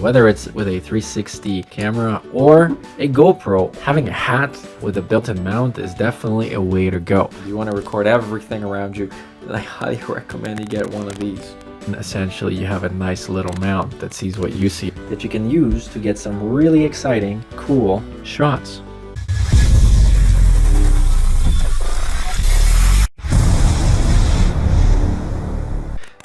Whether it's with a 360 camera or a GoPro, having a hat with a built-in mount is definitely a way to go. If you want to record everything around you, then I highly recommend you get one of these. And essentially you have a nice little mount that sees what you see that you can use to get some really exciting, cool shots.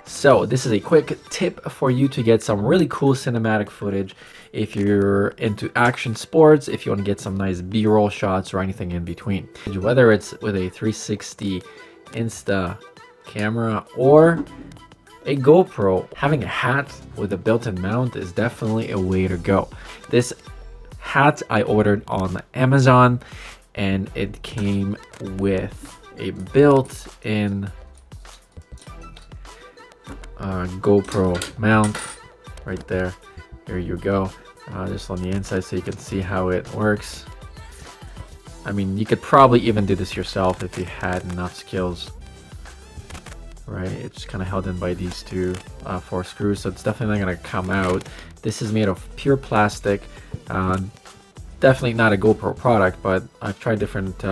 So this is a quick tip for you to get some really cool cinematic footage if you're into action sports, if you want to get some nice B-roll shots or anything in between. Whether it's with a 360 Insta camera or a GoPro, having a hat with a built-in mount is definitely a way to go. This hat I ordered on Amazon and it came with a built-in GoPro mount right there. There you go. Just on the inside so you can see how it works. I mean, you could probably even do this yourself if you had enough skills. Right, it's kind of held in by these two 4 screws, so it's definitely not going to come out. This is made of pure plastic. Definitely not a GoPro product, but I've tried different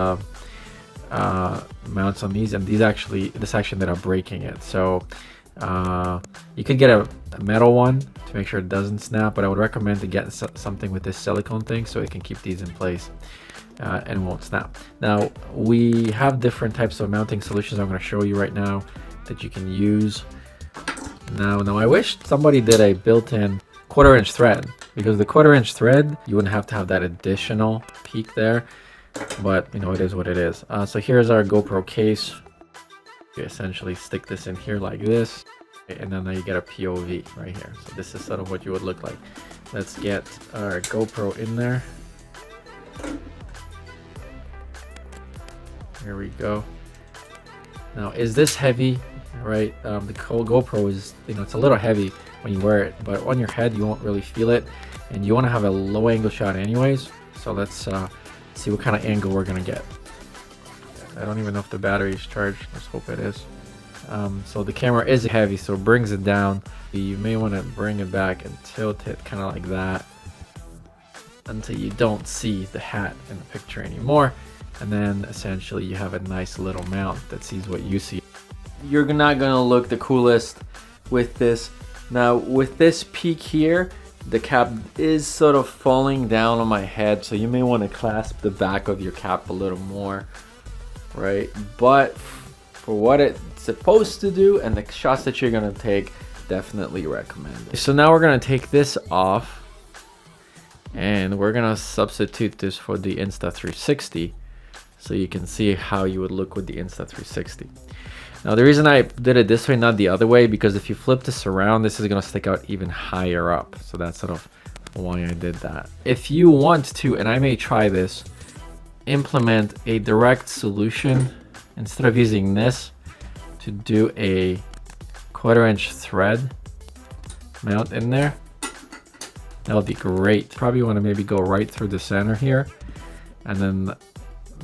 mounts on these, and this actually ended up breaking it. So you could get a metal one to make sure it doesn't snap, but I would recommend to get something with this silicone thing so it can keep these in place and won't snap. Now we have different types of mounting solutions I'm going to show you right now that you can use. Now I wish somebody did a built-in 1/4" thread, because the 1/4" thread, you wouldn't have to have that additional peak there, but you know, it is what it is. So here's our GoPro case. You essentially stick this in here like this, and then you get a POV right here. So this is sort of what you would look like. Let's get our GoPro in there. Here we go. Now, is this heavy? Right, the GoPro is, you know, it's a little heavy when you wear it, but on your head you won't really feel it, and you want to have a low angle shot anyways. So let's see what kind of angle we're gonna get. I don't even know if the battery is charged. Let's hope it is. So the camera is heavy, so it brings it down. You may want to bring it back and tilt it kind of like that until you don't see the hat in the picture anymore, and then essentially you have a nice little mount that sees what you see. You're not gonna look the coolest with this. Now with this peak here, the cap is sort of falling down on my head, so you may want to clasp the back of your cap a little more, right? But for what it's supposed to do and the shots that you're gonna take, definitely recommend it. So now we're gonna take this off and we're gonna substitute this for the Insta360 so you can see how you would look with the Insta360. Now the reason I did it this way, not the other way, because if you flip this around, this is going to stick out even higher up. So that's sort of why I did that. If you want to, and I may try this, implement a direct solution instead of using this to do a 1/4" thread mount in there, that would be great. Probably want to maybe go right through the center here, and then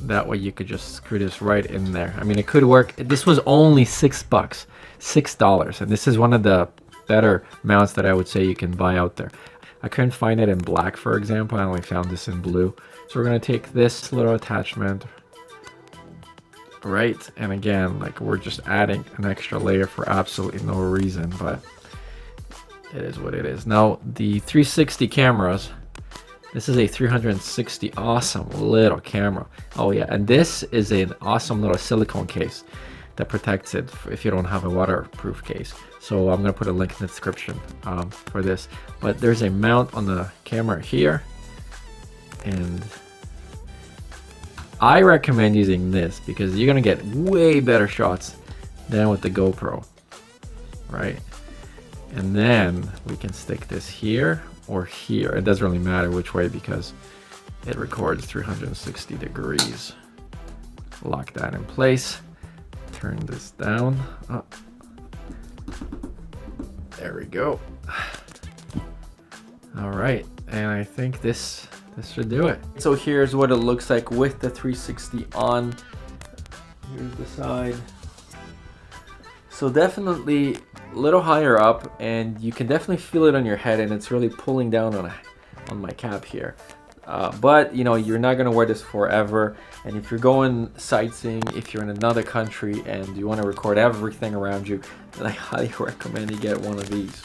that way you could just screw this right in there. I mean, it could work. This was only $6, and this is one of the better mounts that I would say you can buy out there. I couldn't find it in black, for example. I only found this in blue. So we're gonna take this little attachment, right? And again, like, we're just adding an extra layer for absolutely no reason, but it is what it is. Now the 360 cameras, this is a 360 awesome little camera. Oh yeah, and this is an awesome little silicone case that protects it if you don't have a waterproof case. So I'm gonna put a link in the description for this. But there's a mount on the camera here, and I recommend using this because you're gonna get way better shots than with the GoPro, right? And then we can stick this here or here. It doesn't really matter which way because it records 360 degrees. Lock that in place. Turn this down. Up. There we go. All right, and I think this should do it. So here's what it looks like with the 360 on. Here's the side. So definitely little higher up, and you can definitely feel it on your head, and it's really pulling down on my cap here. But you know, you're not gonna wear this forever, and if you're going sightseeing, if you're in another country and you want to record everything around you, then I highly recommend you get one of these.